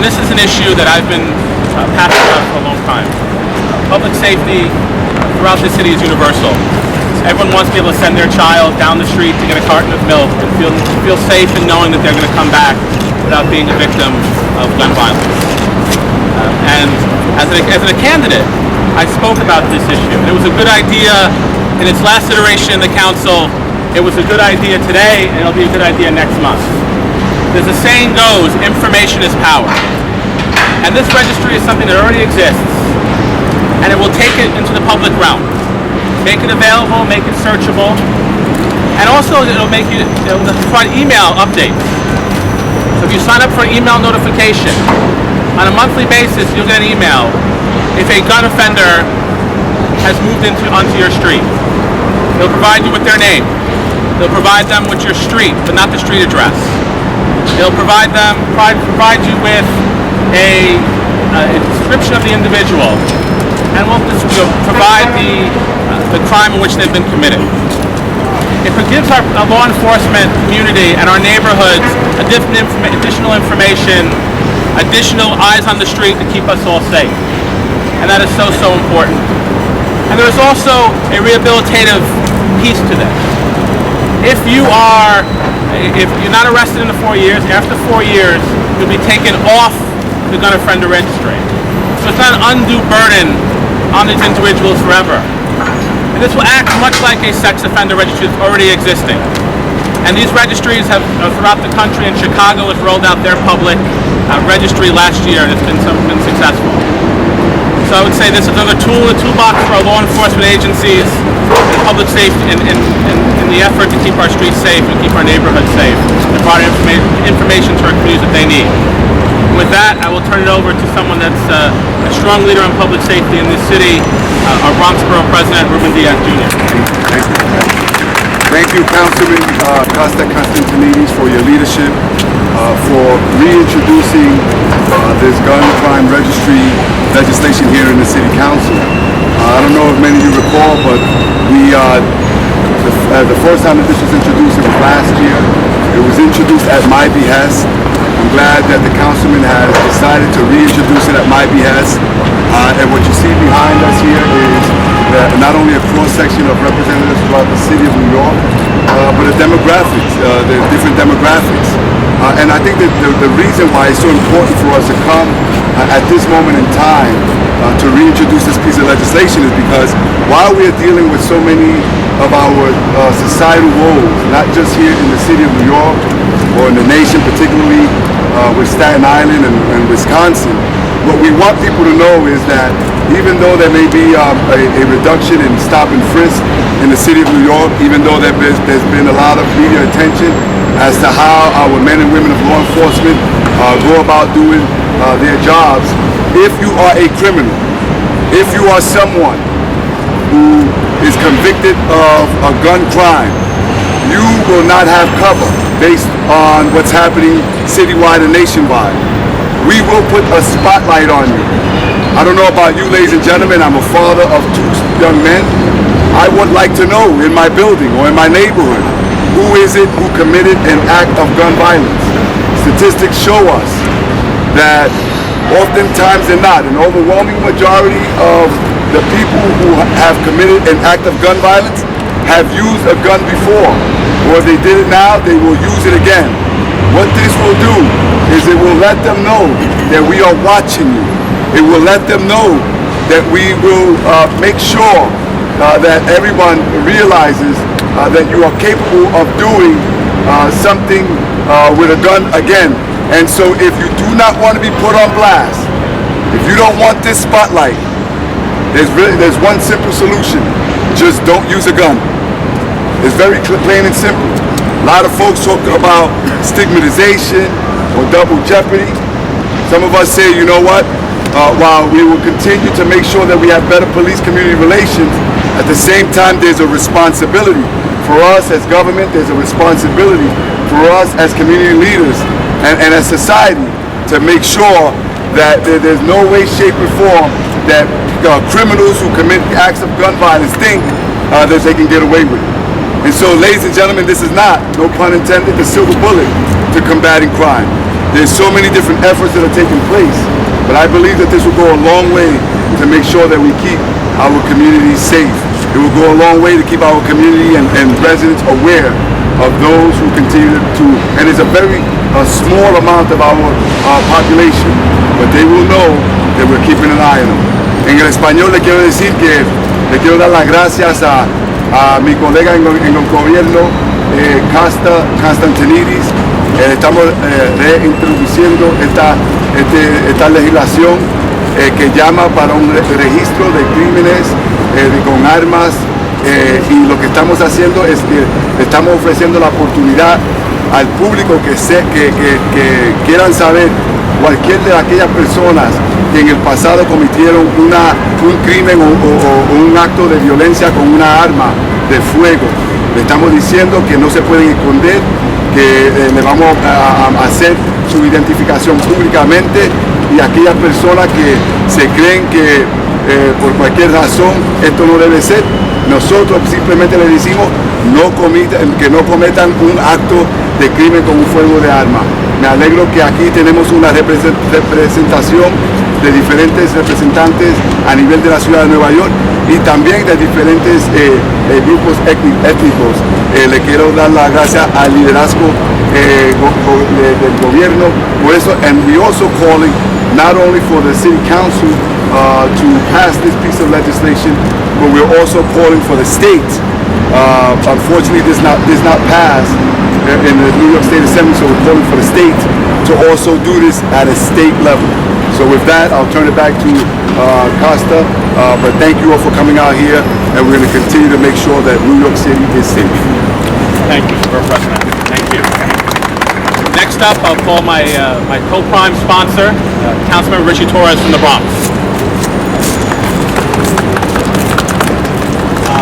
This is an issue that I've been passionate about for a long time. Public safety throughout the city is universal. Everyone wants to be able to send their child down the street to get a carton of milk and feel safe in knowing that they're going to come back without being a victim of gun violence. And as a candidate, I spoke about this issue. It was a good idea in its last iteration in the council. It was a good idea today, and it'll be a good idea next month. There's a saying goes, information is power. And this registry is something that already exists, and it will take it into the public realm. Make it available, make it searchable, and also it'll provide email updates. So if you sign up for an email notification, on a monthly basis you'll get an email if a gun offender has moved onto your street. It'll provide you with their name. It'll provide them with your street, but not the street address. It'll provide you with a description of the individual, and will provide the crime in which they've been committed. It gives our law enforcement community and our neighborhoods additional information, additional eyes on the street to keep us all safe. And that is so important. And there is also a rehabilitative piece to this. If you're not arrested in the 4 years, after 4 years, you'll be taken off the gun offender registry. So it's not an undue burden on these individuals forever. And this will act much like a sex offender registry that's already existing. And these registries have, throughout the country, and Chicago has rolled out their public registry last year, and it's been successful. So I would say this is another tool in the toolbox for our law enforcement agencies and public safety in the effort to keep our streets safe and keep our neighborhoods safe and provide information to our communities that they need. And with that, I will turn it over to someone that's a strong leader on public safety in this city, our Bronx Borough President, Ruben Diaz, Jr. Thank you, Councilman Costa Constantinides, for your leadership, for reintroducing this gun crime registry legislation here in the City Council. I don't know if many of you recall, but the first time that this was introduced, it was last year. It was introduced at my behest. I'm glad that the councilman has decided to reintroduce it at my behest. And what you see behind us here is not only a cross-section of representatives throughout the city of New York, but the demographics, the different demographics. And I think that the reason why it's so important for us to come at this moment in time to reintroduce this piece of legislation is because while we are dealing with so many of our societal woes, not just here in the city of New York or in the nation, particularly with Staten Island and Wisconsin, what we want people to know is that even though there may be a reduction in stop and frisk in the city of New York, even though there's been a lot of media attention as to how our men and women of law enforcement go about doing their jobs, if you are a criminal, if you are someone who is convicted of a gun crime, you will not have cover based on what's happening citywide and nationwide. We will put a spotlight on you. I don't know about you, ladies and gentlemen, I'm a father of 2 young men. I would like to know in my building or in my neighborhood, who is it who committed an act of gun violence? Statistics show us that oftentimes than not, an overwhelming majority of the people who have committed an act of gun violence have used a gun before, or if they did it now, they will use it again. What this will do is it will let them know that we are watching you. It will let them know that we will make sure that everyone realizes that you are capable of doing something with a gun again. And so if you do not want to be put on blast, if you don't want this spotlight, there's one simple solution. Just don't use a gun. It's very plain and simple. A lot of folks talk about stigmatization or double jeopardy. Some of us say, you know what, while we will continue to make sure that we have better police-community relations, at the same time there's a responsibility for us as government, there's a responsibility for us as community leaders and as society to make sure that there's no way, shape, or form that criminals who commit acts of gun violence think that they can get away with it. And so, ladies and gentlemen, this is not, no pun intended, the silver bullet to combating crime. There's so many different efforts that are taking place, but I believe that this will go a long way to make sure that we keep our community safe. It will go a long way to keep our community and residents aware of those who continue to, and it's a very small amount of our population, but they will know that we're keeping an eye on them. En el español le quiero decir que le quiero dar las gracias a mi colega en el gobierno, Costa Constantinides. Estamos reintroduciendo esta legislación que llama para un registro de crímenes con armas, y lo que estamos haciendo es que estamos ofreciendo la oportunidad al público que quieran saber cualquier de aquellas personas que en el pasado cometieron un crimen o un acto de violencia con una arma de fuego. Le estamos diciendo que no se pueden esconder, que le vamos a hacer su identificación públicamente, y aquellas personas que se creen que por cualquier razón esto no debe ser, nosotros simplemente le decimos que no cometan un acto de crimen con un fuego de arma. Me alegro que aquí tenemos una representación de diferentes representantes a nivel de la ciudad de Nueva York y también de diferentes grupos étnicos. Le quiero dar las gracias al liderazgo del gobierno por eso, and we also calling not only for the city council to pass this piece of legislation, but we're also calling for the state. Unfortunately, this not passed in the New York State Assembly, so we're calling for the state to also do this at a state level. So with that, I'll turn it back to Costa, but thank you all for coming out here, and we're going to continue to make sure that New York City is safe. Thank you, Member President. Thank you. Next up, I'll call my co-prime sponsor, Council Member Ritchie Torres from the Bronx.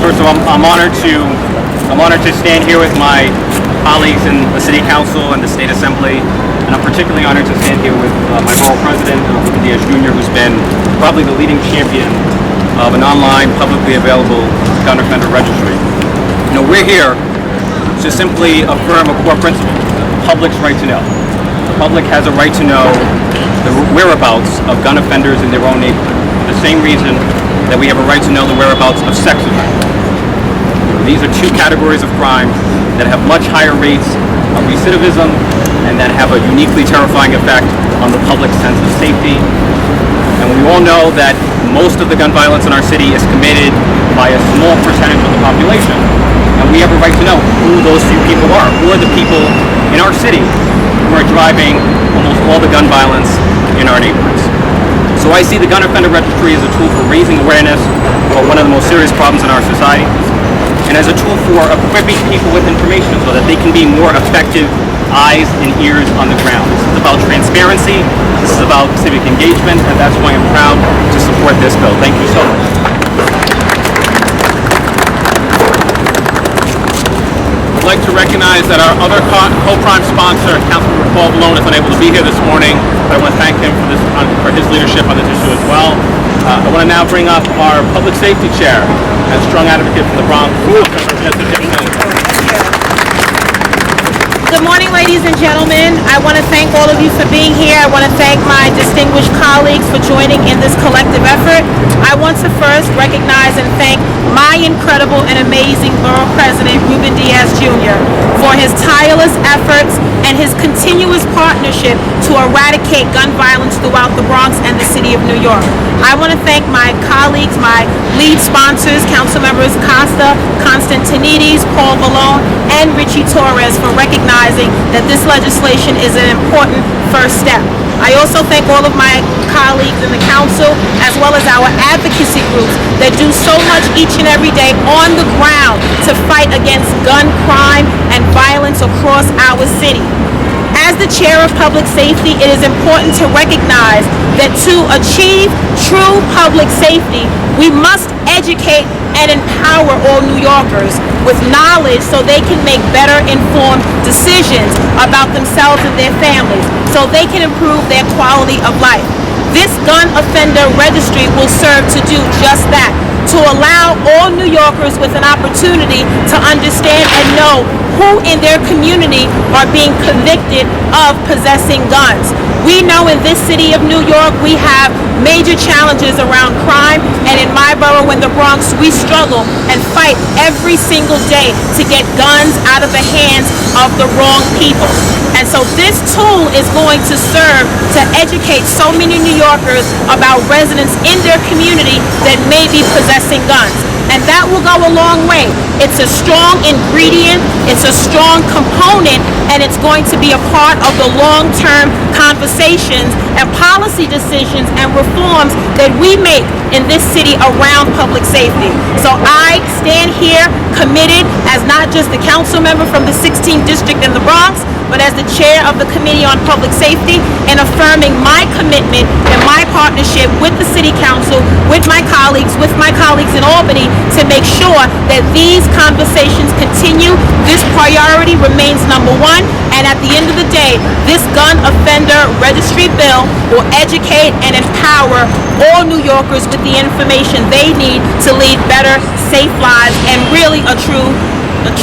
First of all, I'm honored to stand here with my colleagues in the City Council and the State Assembly, and I'm particularly honored to stand here with my Borough President, Ruben Diaz Jr., who's been probably the leading champion of an online, publicly available gun offender registry. You know, we're here to simply affirm a core principle: the public's right to know. The public has a right to know the whereabouts of gun offenders in their own neighborhood, for the same reason that we have a right to know the whereabouts of sex offenders. These are two categories of crime that have much higher rates of recidivism and that have a uniquely terrifying effect on the public's sense of safety. And we all know that most of the gun violence in our city is committed by a small percentage of the population. And we have a right to know who those few people are. Who are the people in our city who are driving almost all the gun violence in our neighborhoods. So I see the gun offender registry as a tool for raising awareness about one of the most serious problems in our society, and as a tool for equipping people with information so that they can be more effective eyes and ears on the ground. This is about transparency, this is about civic engagement, and that's why I'm proud to support this bill. Thank you so much. I'd like to recognize that our other co-prime sponsor, Councilmember Paul Malone, is unable to be here this morning, but I want to thank him for his leadership on this issue as well. I want to now bring up our Public Safety Chair and strong advocate from the Bronx, Member Vanessa Gibson. Good morning, ladies and gentlemen. I want to thank all of you for being here. I want to thank my distinguished colleagues for joining in this collective effort. I want to first recognize and thank my incredible and amazing Borough President, Ruben Diaz Jr., for his tireless efforts and his continuous partnership to eradicate gun violence throughout the Bronx and the city of New York. I want to thank my colleagues, my lead sponsors, Council Members Costa Constantinides, Paul Malone, and Ritchie Torres for recognizing that this legislation is an important first step. I also thank all of my colleagues in the council as well as our advocacy groups that do so much each and every day on the ground to fight against gun crime and violence across our city. As the chair of public safety, it is important to recognize that to achieve true public safety, we must educate and empower all New Yorkers with knowledge so they can make better informed decisions about themselves and their families, so they can improve their quality of life. This gun offender registry will serve to do just that, to allow all New Yorkers with an opportunity to understand and know who in their community are being convicted of possessing guns. We know in this city of New York we have major challenges around crime, and in my borough, in the Bronx, we struggle and fight every single day to get guns out of the hands of the wrong people. And so this tool is going to serve to educate so many New Yorkers about residents in their community that may be possessing guns. And that will go a long way. It's a strong ingredient, it's a strong component, and it's going to be a part of the long-term conversations and policy decisions and reforms that we make in this city around public safety. So I stand here committed as not just the council member from the 16th district in the Bronx, but as the chair of the Committee on Public Safety, and affirming my commitment and my partnership with the City Council, with my colleagues in Albany, to make sure that these conversations continue. This priority remains number one, and at the end of the day, this gun offender registry bill will educate and empower all New Yorkers with the information they need to lead better, safe lives, and really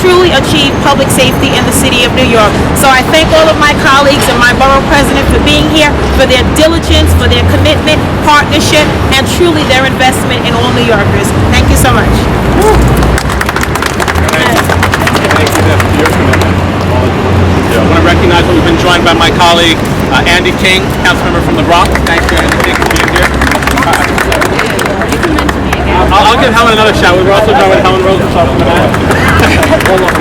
truly achieve public safety in the city of New York. So I thank all of my colleagues and my borough president for being here, for their diligence, for their commitment, partnership, and truly their investment in all New Yorkers. Thank you so much. Thank you for your commitment. I want to recognize that we've been joined by my colleague, Andy King, council member from the Bronx. Thank you, Andy King, for being here. I'll give Helen another shout. We're also joined with Helen Rosenthal from the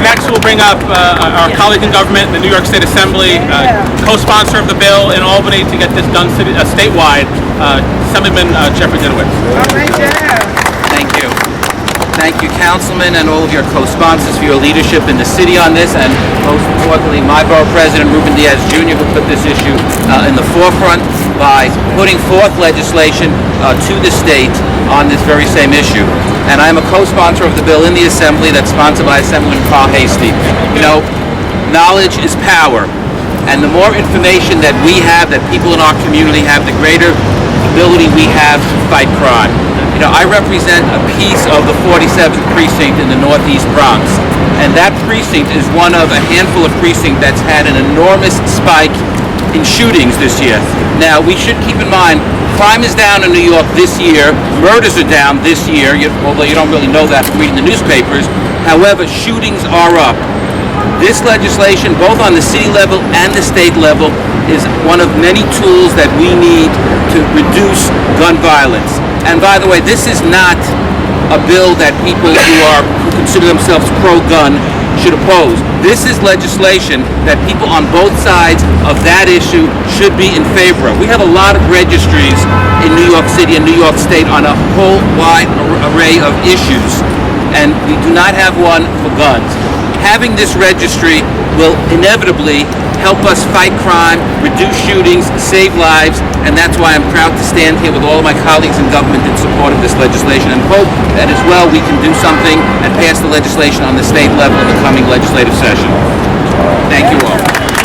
Next, we'll bring up our colleague in government, the New York State Assembly, co-sponsor of the bill in Albany to get this done statewide, Assemblyman Jeffrey Dinowitz. Thank you. Thank you, Councilman, and all of your co-sponsors for your leadership in the city on this, and most importantly, my Borough President, Ruben Diaz Jr., who put this issue in the forefront by putting forth legislation to the state on this very same issue. And I am a co-sponsor of the bill in the Assembly that's sponsored by Assemblyman Carl Hasty. You know, knowledge is power, and the more information that we have, that people in our community have, the greater ability we have to fight crime. You know, I represent a piece of the 47th precinct in the Northeast Bronx, and that precinct is one of a handful of precincts that's had an enormous spike in shootings this year. Now, we should keep in mind, crime is down in New York this year, murders are down this year, although you don't really know that from reading the newspapers. However, shootings are up. This legislation, both on the city level and the state level, is one of many tools that we need to reduce gun violence. And by the way, this is not a bill that people who consider themselves pro-gun should oppose. This is legislation that people on both sides of that issue should be in favor of. We have a lot of registries in New York City and New York State on a whole wide array of issues, and we do not have one for guns. Having this registry will inevitably help us fight crime, reduce shootings, save lives, and that's why I'm proud to stand here with all of my colleagues in government in support of this legislation, and hope that as well we can do something and pass the legislation on the state level in the coming legislative session. Thank you all.